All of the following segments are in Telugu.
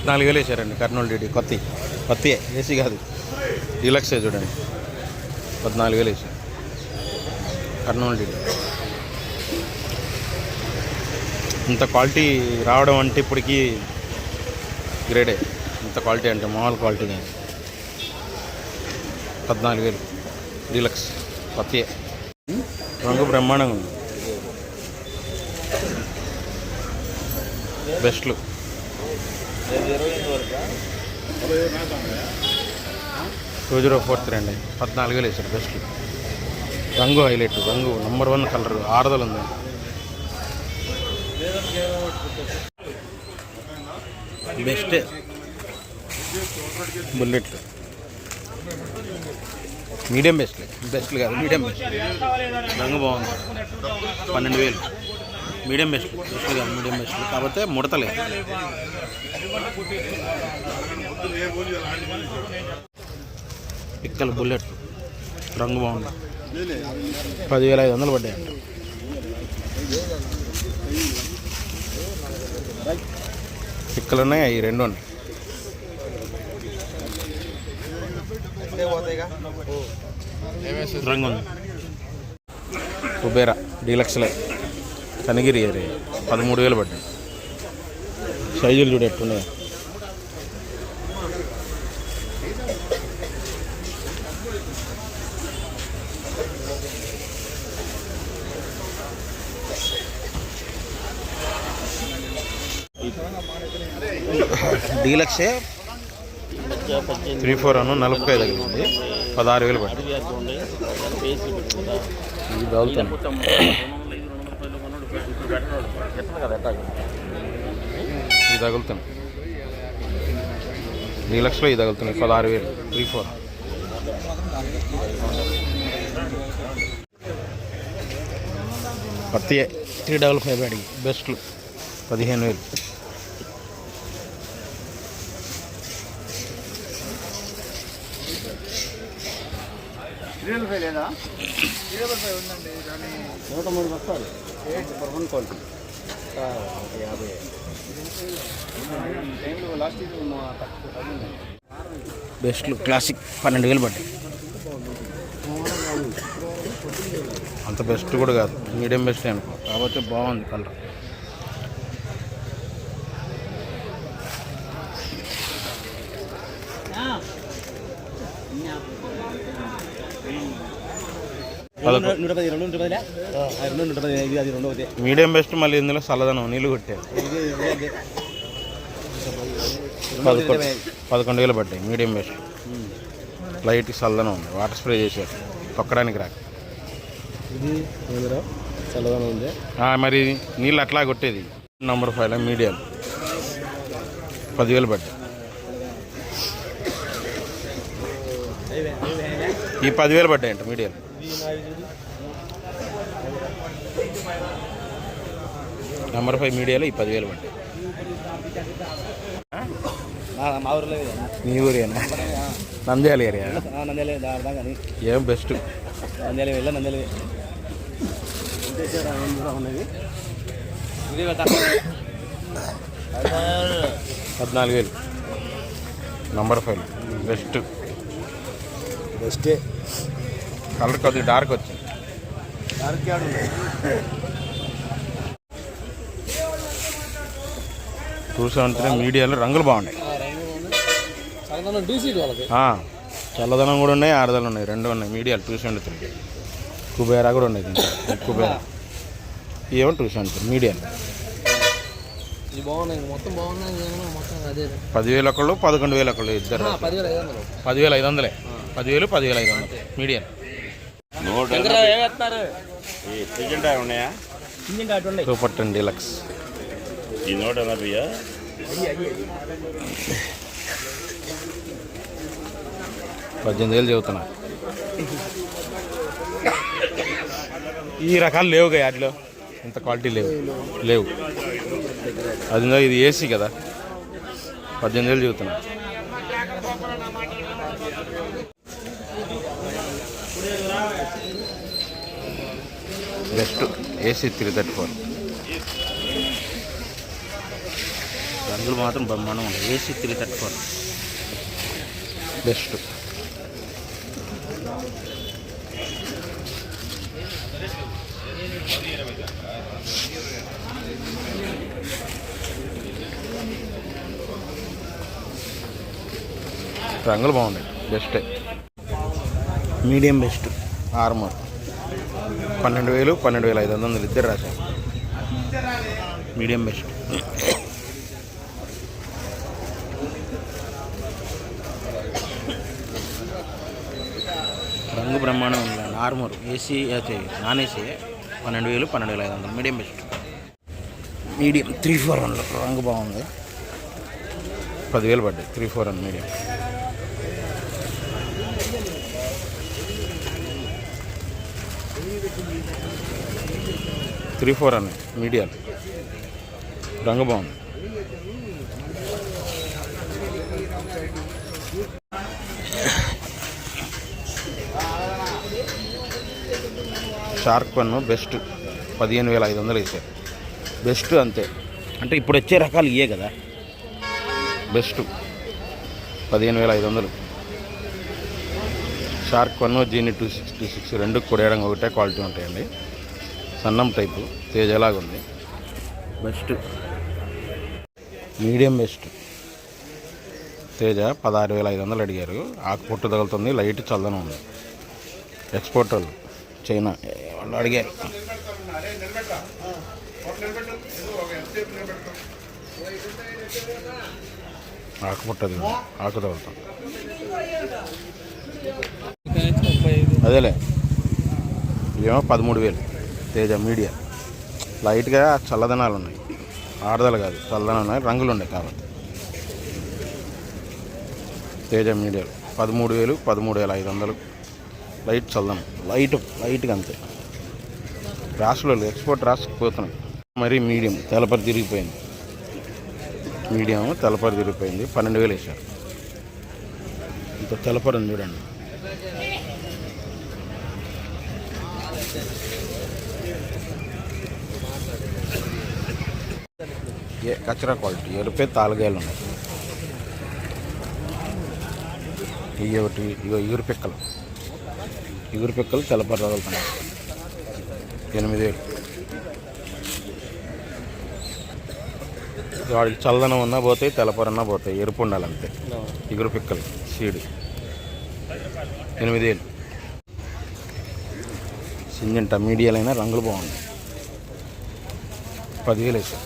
14,000 వేసారండి కర్నూలు డీడీ కొత్త ఏసీ కాదు, డీలక్సే చూడండి. 14,000 వేసారు కర్నూలు డీడీ. ఇంత క్వాలిటీ రావడం అంటే ఇప్పటికీ గ్రేడే. ఇంత క్వాలిటీ అంటే మామూలు క్వాలిటీ కాదు. 14,000 డీలక్స్ కొత్త రంగు బ్రహ్మాండంగా ఉంది. బెస్ట్లు 2043 అండి. 14,000 వేసారు బెస్ట్లు. రంగు హైలైట్, రంగు నంబర్ 1 కలర్, ఆరుదల ఉంది. బెస్టే బుల్లెట్లు, మీడియం బెస్ట్లు కాదు, మీడియం బెస్ట్. రంగు బాగుంది. 12,000 మీడియం బెస్ట్లు కాదు, మీడియం బెస్ట్లు కాకపోతే ముడతలేదు. పిక్కల బుల్లెట్ రంగు బాగుంది. 10,500 పడ్డాయంట. పిక్కలు ఉన్నాయి, అవి 2 ఉన్నాయి. రంగు ఉంది. కుబేరా డీలక్స్లే కనగిరి ఏరియా 13,000 పడ్డాయి. సైజులు చూడు ఎట్టున్నాయి. డీలక్సే 3-4 అను 45 తగిలింది. 16,000 పడ్డాయి. ఇది తగులుతాను. ఇది తగులుతాను. డీలక్స్లో ఇది తగులుతున్నాయి. 16,000 3-4. కొత్త 355 అడిగి బెస్ట్లు 15,000. లేదా 103 బస్తాలు క్వాలిటీ 50. బెస్ట్లు క్లాసిక్ 12,000 పడ్డాయి. అంత బెస్ట్ కూడా కాదు, మీడియం బెస్ట్ అనుకో, కాకపోతే బాగుంది కలర్. Medium best. మళ్ళీ ఇందులో చల్లదనం, నీళ్ళు కొట్టారు. 11,000 పడ్డాయి. మీడియం బెస్ట్, లైట్ చల్లదనం ఉంది. వాటర్ స్ప్రే చేశారు తొక్కడానికి రాక. చల్లదనం ఉంది మరి, నీళ్ళు అట్లా కొట్టేది. నంబర్ 5 మీడియం 10,000 పడ్డాయి. ఈ 10,000 పడ్డాయంట మీడియం. నంబర్ 5 మీడియాలో ఈ 10,000 పడ్డాయి. మీ ఊరేనా? నంద్యాల ఏరియా. ఏం బెస్ట్. 14,000 number 5 best. బెస్టే. కలర్ కొద్దిగా డార్క్ వచ్చింది. 273 మీడియాలో రంగులు బాగున్నాయి. చల్లదనం కూడా ఉన్నాయి, ఆరుదలు ఉన్నాయి, 2 ఉన్నాయి. మీడియాలు 273. కుబేరా కూడా ఉన్నాయి. కుబేరా ఏమో 273 మీడియాలు. 10,000 ఒకళ్ళు, 11,000 ఒకళ్ళు, ఇద్దరు 10,500. 10,000 10,500 మీడియం. Super 10 deluxe. 18,000 చెబుతున్నా. ఈ రకాలు లేవు కదా వాటిలో, ఇంత క్వాలిటీ లేవు. అది ఇది ఏసీ కదా, 18,000 చెబుతున్నా. Best AC 334. రంగులు మాత్రం బ్రహ్మాండం ఉంది. AC 334 best. రంగులు బాగున్నాయి, బెస్టే. మీడియం బెస్ట్ ఆర్మర్ 12,000 12,500 ఇద్దరు రాశారు. Medium best. రంగు బ్రహ్మాండం ఉంది. ఆర్మర్ ఏసీ అయితే non AC 12,000 12,500 medium best. Medium 341 రంగు బాగుంది. 10,000 పడ్డాయి. 341 మీడియం. త్రీ ఫోర్ అన్న మీడియం రంగు బాగుంది. షార్క్ పన్ను బెస్ట్ 15,500 వేసారు. బెస్ట్ అంతే. అంటే ఇప్పుడు వచ్చే రకాలు ఇవే కదా. బెస్ట్ 15,500. షార్క్ పన్ను జీని 266 రెండు కొడేయడం ఒకటే క్వాలిటీ ఉంటాయండి. సన్నం టైపు తేజలాగా ఉంది. Best medium best. తేజ 16,500 అడిగారు. ఆకు పొట్టు తగులుతుంది, లైట్ చల్లదనం ఉంది. ఎక్స్పోర్ట్ వాళ్ళు చైనా వాళ్ళు అడిగారు. ఆకు పొట్టది, ఆకు తగులుతుంది. అదేలే ఇవేమో 13,000 తేజ మీడియా. లైట్గా చల్లదనాలు ఉన్నాయి, ఆడదలు కాదు చల్లదనం ఉన్నాయి, రంగులు ఉన్నాయి కాబట్టి. తేజ మీడియా 13,000 13,500 లైట్ చల్లదనం, లైట్గా అంతే. రాసులో ఎక్స్పోర్ట్ రాసుకుపోతున్నాయి. మరి మీడియం తెల్లపరి తిరిగిపోయింది. మీడియం తెల్లపరి తిరిగిపోయింది. 12,000 వేసారు. ఇంత తెల్లపరి ఉంది చూడండి. కచరా క్వాలిటీ ఎరుపే తాలుగాయలు ఉన్నాయి. ఇవి ఒకటి ఇగో ఇగురు పిక్కలు తెల్లపరి తగులుతున్నాయి. 8,000. వాడికి చల్లదనం ఉన్నా పోతాయి, తెల్లపరన్నా పోతాయి. ఎరుపు ఉండాలంతే. ఇగురు పిక్కలు సీడు 8,000. సింజంట మీడియాలైనా రంగులు బాగున్నాయి. 10,000 వేసారు.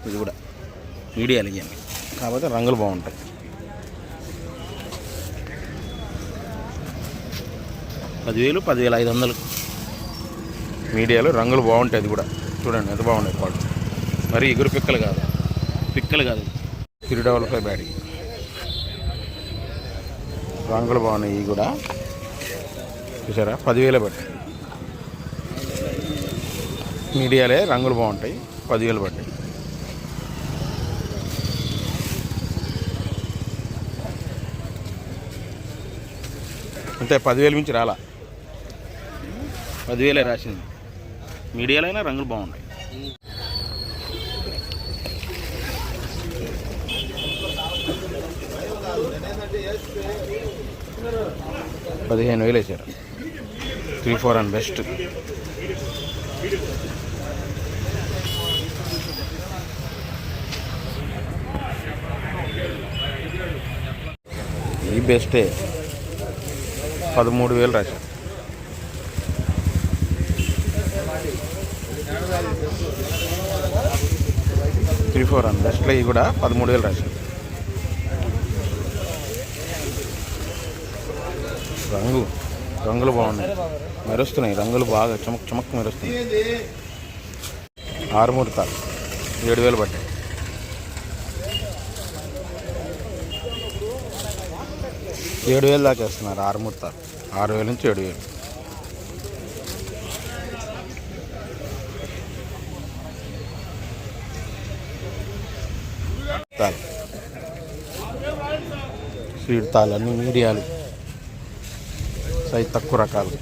ఇది కూడా మీడియాలు ఇవన్నీ కాకపోతే రంగులు బాగుంటాయి. పదివేలు 10,500 మీడియాలు రంగులు బాగుంటాయి. అది కూడా చూడండి ఎంత బాగున్నాయి క్వాలిటీ. మరి ఇగురు పిక్కలు కాదు 355 బ్యాడీ. రంగులు బాగున్నాయి. ఇవి కూడా చూసారా 10,000 పడ్డాయి. మీడియాలే రంగులు బాగుంటాయి. 10,000 పడ్డాయి. అంతే 10,000 మించి రాలా. 10,000 రాసింది. మీడియాలైనా రంగులు బాగున్నాయి. $15,000 వేసారు. 341 బెస్ట్. ఈ బెస్టే 13,000 రాశారు. త్రీ ఫోర్ వన్ బెస్ట్లో ఇవి కూడా 13,000 రాశారు. రంగులు బాగున్నాయి, మెరుస్తున్నాయి. రంగులు బాగా చమక్ మెరుస్తున్నాయి. 6 ముహూర్తాలు 7,000 పడ్డాయి. $7,000 దాకా వేస్తున్నారు. 6 ముహూర్తాలు 6,000 నుంచి 7,000. స్వీట్ తాళ్ళు అన్ని మీడియాలు సైజ్ తక్కువ రకాలు.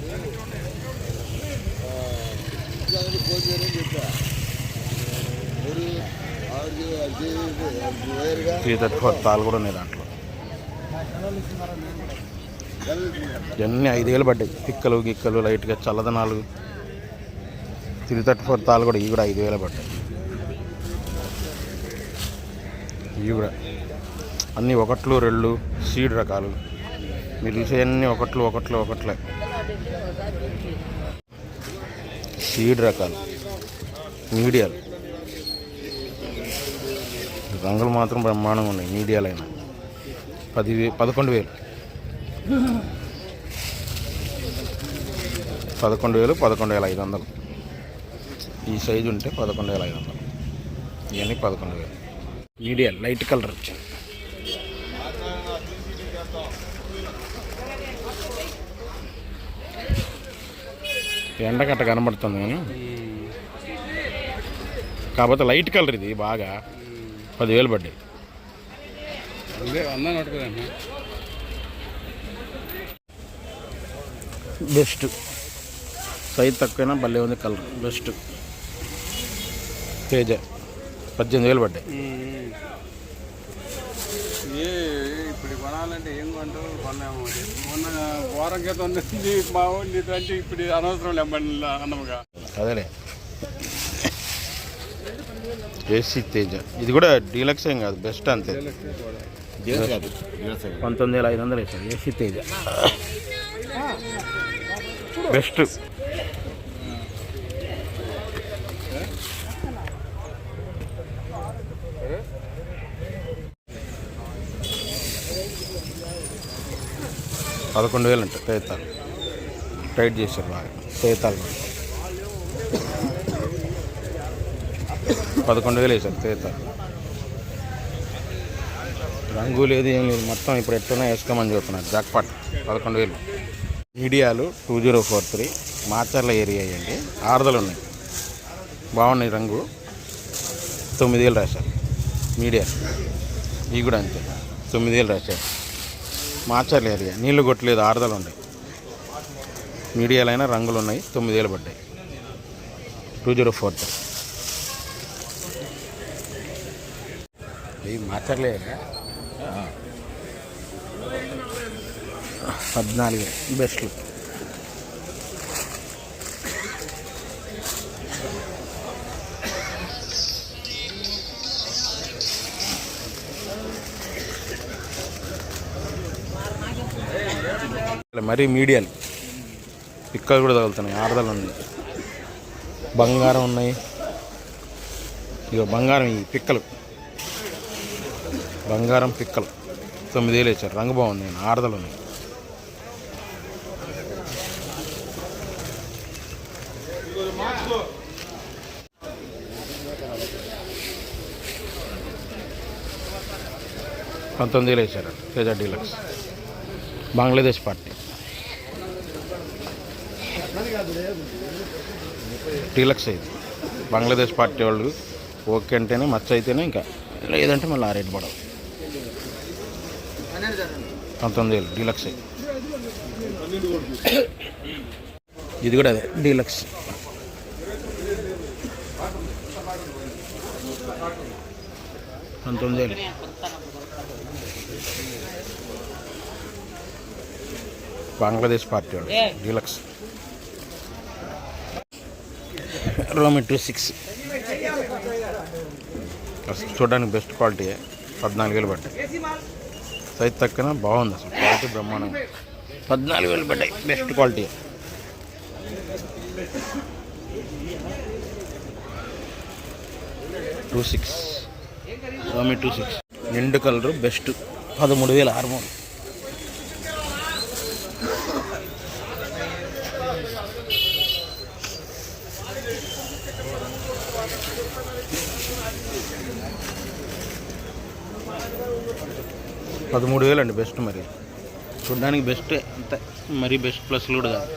334 తాళ్ళు కూడా ఉన్నాయి దాంట్లో. ఇవన్నీ 5,000 పడ్డాయి. పిక్కలు గిక్కలు లైట్గా చల్లదనాలు. 334 తాళ్ళు కూడా ఇవి కూడా 5,000 పడ్డాయి. ఇవి కూడా అన్నీ 1, 2 సీడ్ రకాలు. మీరు చూసేవన్నీ 1 సీడ్ రకాలు మీడియాలు. రంగులు మాత్రం బ్రహ్మాండంగా ఉన్నాయి. మీడియాలైనా 11,000 11,500. ఈ సైజు ఉంటే 11,500. ఇవన్నీ 11,000. మీడియా లైట్ కలర్ వచ్చింది. ఎండకట్ట కనబడుతుంది కానీ కాకపోతే లైట్ కలర్ ఇది బాగా 10,000 పడ్డాయి. బెస్ట్ సైజ్ తక్కువైనా భలే ఉంది కలర్. బెస్ట్ తేజ 18,000 పడ్డాయి. ఇప్పుడు కొనాలంటే ఏం కొంటావు కొన్నాము. మొన్న వారం క్రితం మా ఊళ్ళో అంటే ఇప్పుడు అనవసరం అన్నముగా. అదేలే ఏసీ తేజ. ఇది కూడా డీలక్స్ ఏం కాదు, బెస్ట్ అంతే. 19,500 వేసారు ఏసీ తేజ. బెస్ట్. $11,000 అంట తేతాలు. టైట్ చేశారు బాగా తేతాలు. 11,000 వేసారు తేతాలు. రంగు లేదు ఏం లేదు, మొత్తం ఇప్పుడు ఎట్లనే వేసుకోమని చెప్తున్నారు. జాక్పాట్ 11,000. మీడియాలు 2043 మాచర్ల ఏరియా అయ్యండి. 6 ఉన్నాయి, బాగున్నాయి రంగు. 9,000 రాశారు. మీడియా ఇవి కూడా అంతే 9,000 రాశారు. మాచర్ల ఏరియా నీళ్లు కొట్టలేదు, 6 ఉన్నాయి. మీడియాలైనా రంగులు ఉన్నాయి. 9,000 పడ్డాయి. 2043 ఇవి మాచర్లే 14,000 బెస్ట్లు. మరీ మీడియాలు పిక్కలు కూడా తగులుతున్నాయి. 6 ఉన్నాయి. బంగారం ఉన్నాయి. ఇక బంగారం ఈ పిక్కలు బంగారం పిక్కలు 9,000 వేసారు. రంగు బాగుంది. 6 ఉన్నాయి. $19,000 వేసారు. Teja deluxe Bangladesh party. Deluxe అయింది. బంగ్లాదేశ్ పార్టీ వాళ్ళు ఓకే అంటేనే మచ్చ అయితేనే, ఇంకా లేదంటే మళ్ళీ ఆ రేట్ పడవు. 19,000 డీలక్స్ అయింది. ఇది కూడా అదే డీలక్స్. $19,000. బంగ్లాదేశ్ పార్టీ వాళ్ళు డీలక్స్. రోమి 26 చూడడానికి బెస్ట్ క్వాలిటీ. 14,000 పడ్డాయి. సైజ్ తక్కువ బాగుంది. అసలు క్వాలిటీ బ్రహ్మాండంగా. 14,000 పడ్డాయి. Best quality. రోమి 26 నిండు కలరు బెస్ట్. 13,600. $13,000 అండి బెస్ట్. మరి చూడడానికి బెస్ట్ అంతే, మరి బెస్ట్ ప్లస్లు కూడా కాదు.